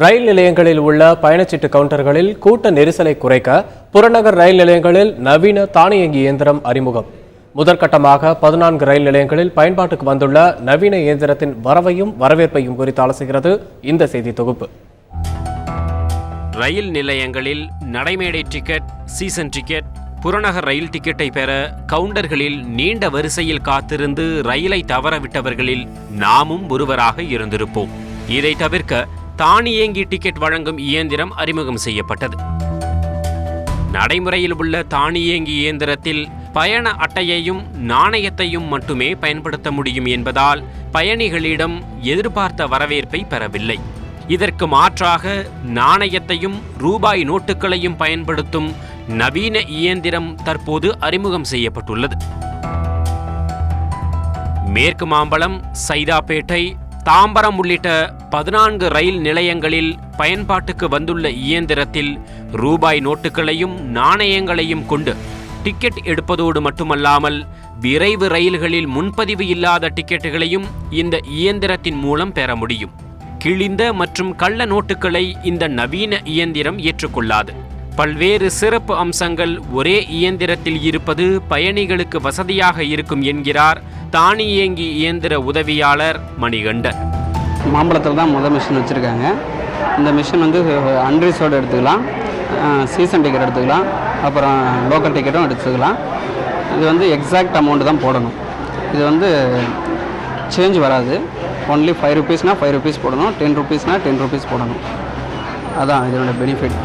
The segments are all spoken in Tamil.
ரயில் நிலையங்களில் உள்ள பயணச்சீட்டு கவுண்டர்களில் கூட்ட நெரிசலை குறைக்க புறநகர் ரயில் நிலையங்களில் நவீன தானியங்கி இயந்திரம் அறிமுகம். முதற்கட்டமாக 14 ரயில் நிலையங்களில் பயன்பாட்டுக்கு வந்துள்ள நவீன இயந்திரத்தின் வரவையும் வரவேற்பையும் குறித்து அலசுகிறது இந்த செய்தி தொகுப்பு. ரயில் நிலையங்களில் நடைமேடை டிக்கெட், சீசன் டிக்கெட், புறநகர் ரயில் டிக்கெட்டை பெற கவுண்டர்களில் நீண்ட வரிசையில் காத்திருந்து ரயிலை தவறவிட்டவர்களில் நாமும் ஒருவராக இருந்திருப்போம். இதை தவிர்க்க தானியங்கி டிக்கெட் வழங்கும் இயந்திரம் அறிமுகம் செய்யப்பட்டது. நடைமுறையில் உள்ள தானியங்கி இயந்திரத்தில் பயண அட்டையையும் நாணயத்தையும் மட்டுமே பயன்படுத்த முடியும் என்பதால் பயணிகளிடம் எதிர்பார்த்த வரவேற்பை பெறவில்லை. இதற்கு மாற்றாக நாணயத்தையும் ரூபாய் நோட்டுகளையும் பயன்படுத்தும் நவீன இயந்திரம் தற்போது அறிமுகம் செய்யப்பட்டுள்ளது. மேற்கு மாம்பலம், சைதாப்பேட்டை, தாம்பரம் உள்ளிட்ட 14 ரயில் நிலையங்களில் பயன்பாட்டுக்கு வந்துள்ள இயந்திரத்தில் ரூபாய் நோட்டுகளையும் நாணயங்களையும் கொண்டு டிக்கெட் எடுப்பதோடு மட்டுமல்லாமல் விரைவு ரயில்களில் முன்பதிவு இல்லாத டிக்கெட்டுகளையும் இந்த இயந்திரத்தின் மூலம் பெற முடியும். கிழிந்த மற்றும் கள்ள நோட்டுகளை இந்த நவீன இயந்திரம் ஏற்றுக்கொள்ளாது. பல்வேறு சிறப்பு அம்சங்கள் ஒரே இயந்திரத்தில் இருப்பது பயணிகளுக்கு வசதியாக இருக்கும் என்கிறார் தானியங்கி இயந்திர உதவியாளர் மணிகண்டன். மாம்பழத்தில் தான் முதல் மிஷின் வச்சுருக்காங்க. இந்த மிஷின் வந்து அன்ரிசர்வ்டு எடுத்துக்கலாம், சீசன் டிக்கெட் எடுத்துக்கலாம், அப்புறம் லோக்கல் டிக்கெட்டும் எடுத்துக்கலாம். இது வந்து எக்ஸாக்ட் அமௌண்ட்டு தான் போடணும். இது வந்து சேஞ்ச் வராது. ஒன்லி 5 ரூபீஸ்னால் 5 ரூபீஸ் போடணும், 10 ரூபீஸ்னால் 10 ரூபீஸ் போடணும். அதான் இதனோட பெனிஃபிட்.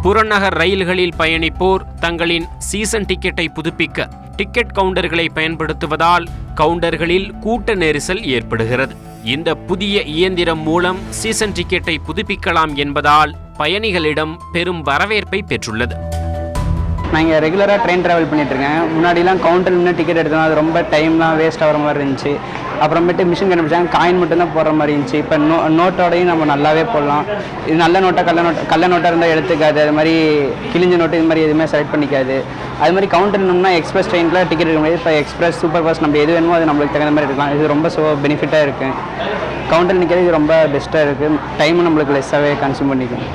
புறநகர் ரயில்களில் பயணிப்போர் தங்களின் சீசன் டிக்கெட்டை புதுப்பிக்க டிக்கெட் கவுண்டர்களை பயன்படுத்துவதால் கவுண்டர்களில் கூட்ட நெரிசல் ஏற்படுகிறது. இந்த புதிய இயந்திரம் மூலம் சீசன் டிக்கெட்டை புதுப்பிக்கலாம் என்பதால் பயணிகளிடம் பெரும் வரவேற்பை பெற்றுள்ளது. நான் இங்கே ரெகுலராக ட்ரெயின் ட்ராவல் பண்ணிகிட்ருக்கேன். முன்னாடிலாம் கவுண்டர் இன்னும் டிக்கெட் எடுத்தோம், அது ரொம்ப டைம்லாம் வேஸ்ட் ஆகிற மாதிரி இருந்துச்சு. அப்புறமேட்டு மிஷின் கண்டுபிடிச்சாங்க, காயின் மட்டும்தான் போடுற மாதிரி இருந்துச்சு. இப்போ நோட்டோடையும் நம்ம நல்லாவே போடலாம். இது நல்ல நோட்டாக கள்ள நோட்டாக இருந்தால் எடுத்துக்காது, அது மாதிரி கிழிஞ்ச நோட்டு இது மாதிரி எதுவுமே செலக்ட் பண்ணிக்காது. அது மாதிரி கவுண்டர் இருந்தோம்னா எக்ஸ்பிரஸ் ட்ரெயினில் டிக்கெட் எடுக்க முடியாது. இப்போ எக்ஸ்பிரஸ், சூப்பர் ஃபாஸ்ட் நம்ம எது வேணுமோ அது நம்மளுக்கு தகுந்த மாதிரி எடுக்கலாம். இது ரொம்ப பெனிஃபிட்டாக இருக்குது. கவுண்டர் நிற்கிறது இது ரொம்ப பெஸ்ட்டாக இருக்குது. டைமும் நம்மளுக்கு லெஸ்ஸாகவே கன்சியூம் பண்ணிக்கும்.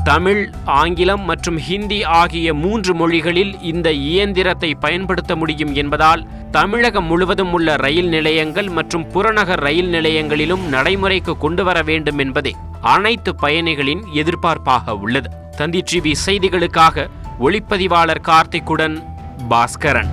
தமிழ், ஆங்கிலம் மற்றும் ஹிந்தி ஆகிய 3 மொழிகளில் இந்த இயந்திரத்தை பயன்படுத்த முடியும் என்பதால் தமிழகம் முழுவதும் உள்ள ரயில் நிலையங்கள் மற்றும் புறநகர் ரயில் நிலையங்களிலும் நடைமுறைக்கு கொண்டு வர வேண்டும் என்பதே அனைத்து பயணிகளின் எதிர்பார்ப்பாக உள்ளது. தந்தி டிவி செய்திகளுக்காக ஒளிப்பதிவாளர் கார்த்திக்குடன் பாஸ்கரன்.